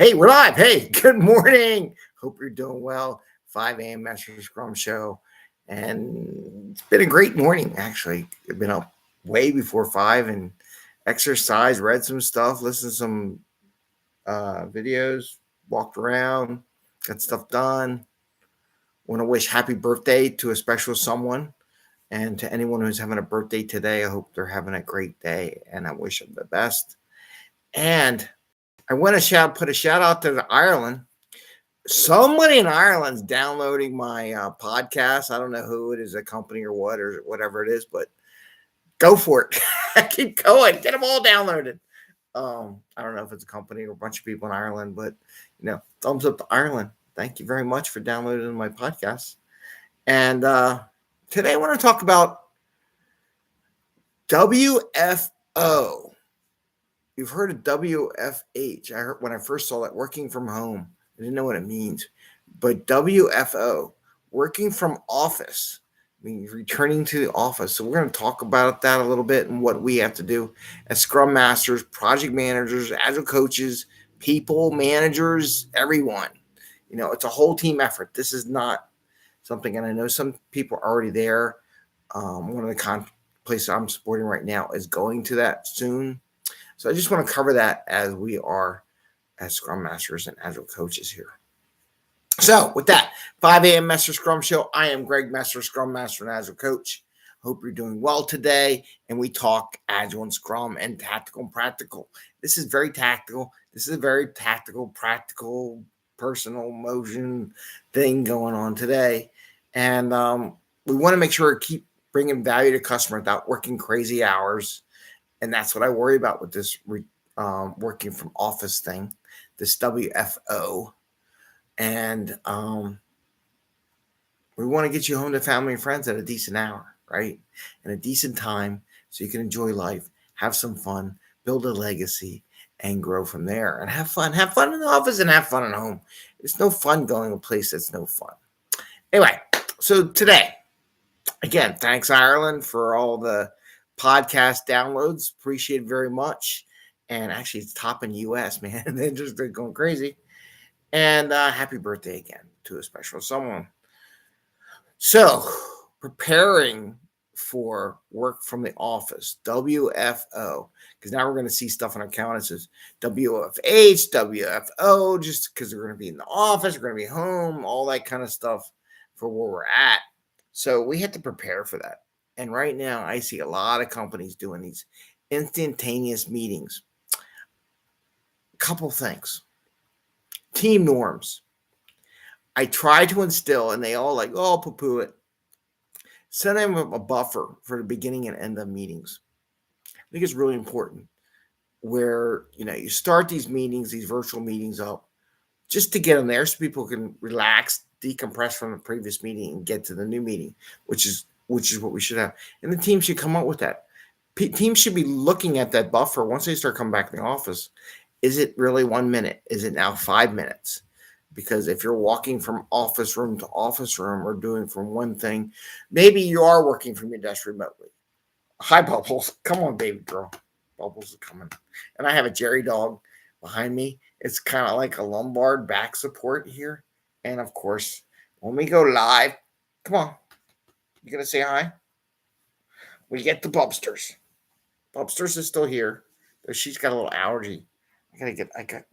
Hey, we're live. Hey, good morning. Hope you're doing well. 5 a.m. Mester Scrum Show. And it's been a great morning, actually. I've been up way before 5 and exercised, read some stuff, listened to some videos, walked around, got stuff done. Want to wish happy birthday to a special someone. And to anyone who's having a birthday today, I hope they're having a great day and I wish them the best. And I want to put a shout out to Ireland. Somebody in Ireland's downloading my podcast. I don't know who it is, a company or what, or whatever it is, but go for it. Keep going. Get them all downloaded. I don't know if it's a company or a bunch of people in Ireland, but thumbs up to Ireland. Thank you very much for downloading my podcast. And today I want to talk about WFO. You've heard of WFH. I heard when I first saw that, working from home. I didn't know what it means. But WFO, working from office, means returning to the office. So we're going to talk about that a little bit and what we have to do as Scrum Masters, project managers, Agile coaches, people, managers, everyone. It's a whole team effort. This is not something, and I know some people are already there. One of the places I'm supporting right now is going to that soon. So I just want to cover that as we are as Scrum Masters and Agile coaches here. So with that, 5 a.m. Mester Scrum Show. I am Greg Mester, Scrum Master and Agile Coach. Hope you're doing well today. And we talk Agile and Scrum and tactical and practical. This is very tactical. This is a very tactical, practical, personal motion thing going on today. And we want to make sure to keep bringing value to customers without working crazy hours. And that's what I worry about with this working from office thing, this WFO. And we want to get you home to family and friends at a decent hour, right? And a decent time so you can enjoy life, have some fun, build a legacy, and grow from there. And have fun. Have fun in the office and have fun at home. It's no fun going to a place that's no fun. Anyway, so today, again, thanks, Ireland, for all the podcast downloads. Appreciate it very much. And actually, it's topping US, man. They're just going crazy. And happy birthday again to a special someone. So, preparing for work from the office, WFO, because now we're going to see stuff on our calendar that says WFH, WFO, just because we're going to be in the office, we're going to be home, all that kind of stuff for where we're at. So, we have to prepare for that. And right now, I see a lot of companies doing these instantaneous meetings. A couple things. Team norms. I try to instill, and they all poo-poo it. Send them a buffer for the beginning and end of meetings. I think it's really important where, you start these meetings, these virtual meetings up, just to get them there so people can relax, decompress from the previous meeting and get to the new meeting, which is what we should have. And the team should come up with that. Teams should be looking at that buffer once they start coming back in the office. Is it really 1 minute? Is it now 5 minutes? Because if you're walking from office room to office room or doing from one thing, maybe you are working from your desk remotely. Hi, Bubbles. Come on, baby girl. Bubbles are coming. And I have a Jerry dog behind me. It's kind of like a lumbar back support here. And, of course, when we go live, come on. You going to say hi? We get the Bubsters. Bubsters is still here. She's got a little allergy. We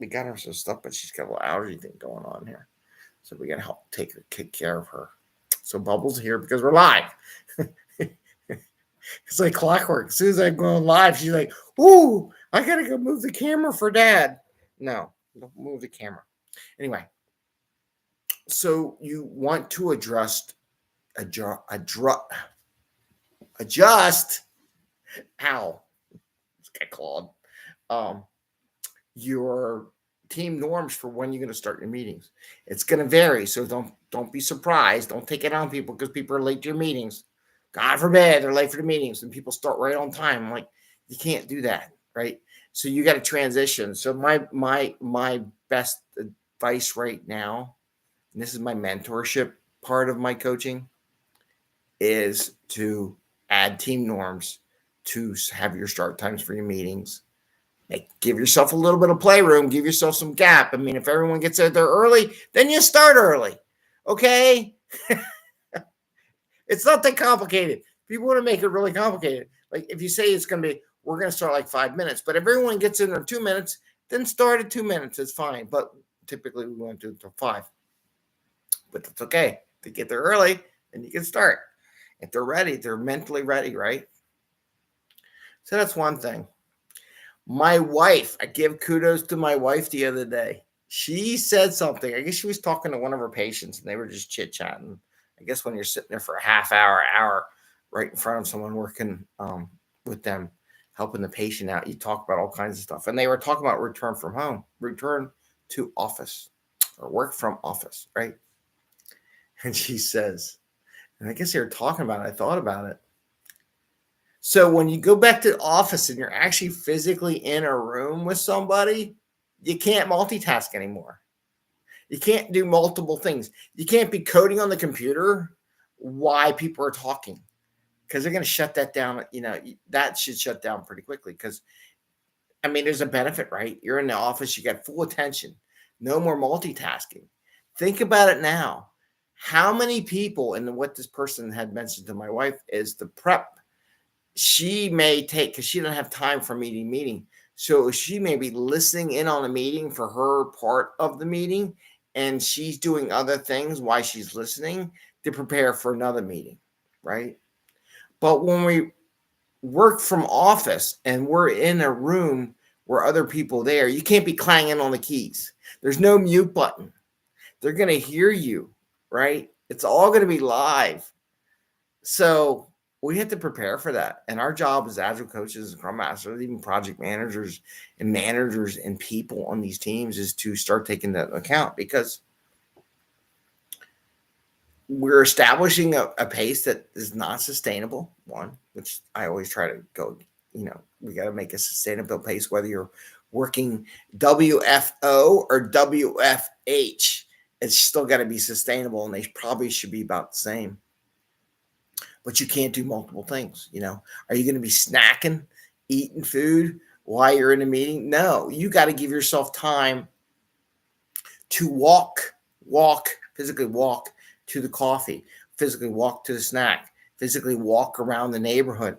got her some stuff, but she's got a little allergy thing going on here. So we got to help take care of her. So Bubbles here because we're live. It's like clockwork. As soon as I go live, she's like, "Ooh, I got to go move the camera for Dad." No, don't move the camera. Anyway, so you want to adjust. Ow, it's got clawed. Your team norms for when you're going to start your meetings. It's going to vary, so don't be surprised. Don't take it on people because people are late to your meetings. God forbid they're late for the meetings and people start right on time. I'm like, you can't do that, right? So you got to transition. So my best advice right now, and this is my mentorship part of my coaching, is to add team norms to have your start times for your meetings. Give yourself a little bit of playroom. Give yourself some gap. I mean, if everyone gets out there early, then you start early. Okay? It's not that complicated. People want to make it really complicated. Like if you say it's going to be, we're going to start like 5 minutes, but if everyone gets in there 2 minutes, then start at 2 minutes. It's fine. But typically we want to do it until 5. But that's okay. If they get there early, then you can start. If they're ready, they're mentally ready, right? So that's one thing. My wife, I give kudos to my wife the other day. She said something. I guess she was talking to one of her patients and they were just chit-chatting. I guess when you're sitting there for a half hour, right in front of someone working with them, helping the patient out, you talk about all kinds of stuff. And they were talking about return from home, return to office or work from office, right? And she says, and I guess they were talking about it. I thought about it. So when you go back to the office and you're actually physically in a room with somebody, you can't multitask anymore. You can't do multiple things. You can't be coding on the computer while people are talking because they're going to shut that down. That should shut down pretty quickly because, I mean, there's a benefit, right? You're in the office. You got full attention. No more multitasking. Think about it now. How many people, and what this person had mentioned to my wife is the prep she may take, because she doesn't have time for meeting. So she may be listening in on a meeting for her part of the meeting, and she's doing other things while she's listening to prepare for another meeting, right? But when we work from office and we're in a room where other people there, you can't be clanging on the keys. There's no mute button. They're going to hear you, right? It's all going to be live. So we have to prepare for that. And our job as Agile coaches, Scrum Masters, even project managers and people on these teams is to start taking that into account because we're establishing a pace that is not sustainable, one, which I always try to go, we got to make a sustainable pace, whether you're working WFO or WFH, it's still got to be sustainable and they probably should be about the same. But you can't do multiple things. Are you going to be snacking, eating food while you're in a meeting? No, you got to give yourself time to physically walk to the coffee, physically walk to the snack, physically walk around the neighborhood.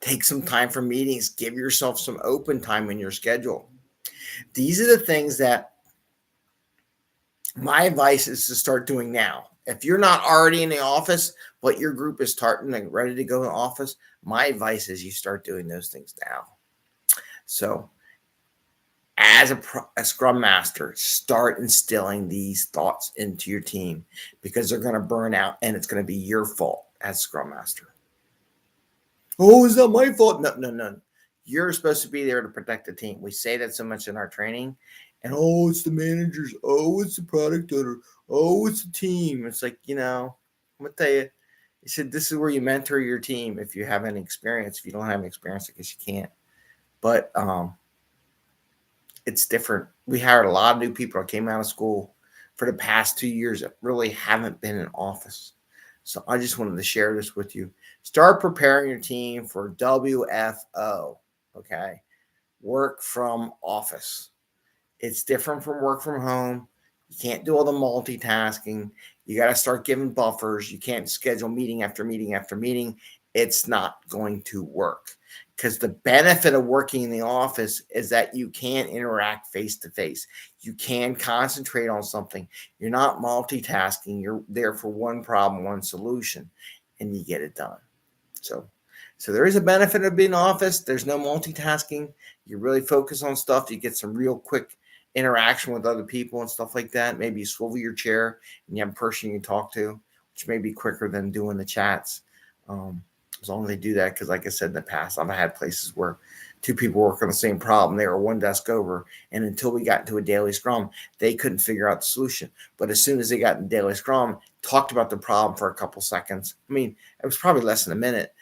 Take some time for meetings. Give yourself some open time in your schedule. These are the things that my advice is to start doing now. If you're not already in the office, but your group is starting and ready to go in the office, my advice is you start doing those things now. So as a Scrum Master, start instilling these thoughts into your team because they're going to burn out and it's going to be your fault as Scrum Master. Oh, is that my fault? No. You're supposed to be there to protect the team. We say that so much in our training. And, it's the managers. Oh, it's the product owner. Oh, it's the team. It's like, I'm going to tell you, he said, this is where you mentor your team if you have any experience. If you don't have any experience, I guess you can't. But it's different. We hired a lot of new people that came out of school for the past 2 years that really haven't been in office. So I just wanted to share this with you. Start preparing your team for WFO, okay? Work from office. It's different from work from home. You can't do all the multitasking. You got to start giving buffers. You can't schedule meeting after meeting after meeting. It's not going to work because the benefit of working in the office is that you can interact face to face. You can concentrate on something. You're not multitasking. You're there for one problem, one solution, and you get it done. So there is a benefit of being in office. There's no multitasking. You really focus on stuff. You get some real quick interaction with other people and stuff like that. Maybe you swivel your chair and you have a person you can talk to, which may be quicker than doing the chats. As long as they do that, because like I said in the past, I've had places where two people work on the same problem. They were one desk over, and until we got into a daily scrum, they couldn't figure out the solution. But as soon as they got in daily scrum, talked about the problem for a couple seconds. I mean, it was probably less than a minute.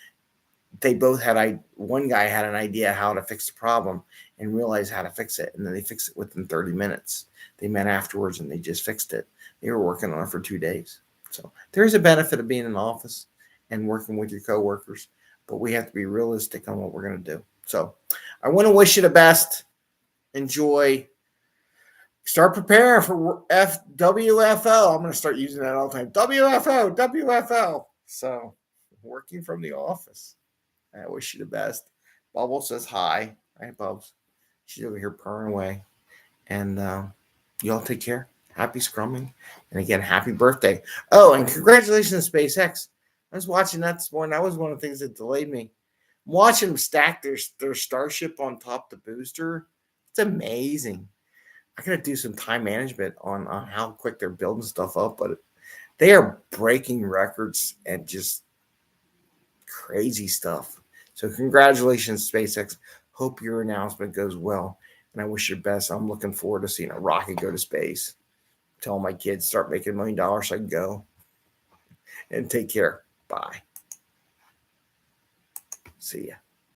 They both had, one guy had an idea how to fix the problem and realized how to fix it. And then they fixed it within 30 minutes. They met afterwards and they just fixed it. They were working on it for 2 days. So there's a benefit of being in the office and working with your coworkers, but we have to be realistic on what we're going to do. So I want to wish you the best. Enjoy. Start preparing for WFO. I'm going to start using that all the time. WFO, WFO. So working from the office. I wish you the best. Bubble says hi. Hi, Bubs. She's over here purring away. And you all take care. Happy scrumming. And again, happy birthday. Oh, and congratulations to SpaceX. I was watching that this morning. That was one of the things that delayed me. I'm watching them stack their Starship on top of the booster. It's amazing. I got to do some time management on how quick they're building stuff up, but they are breaking records and just crazy stuff. So congratulations, SpaceX. Hope your announcement goes well, and I wish you the best. I'm looking forward to seeing a rocket go to space. Tell my kids start making $1 million so I can go. And take care. Bye. See ya.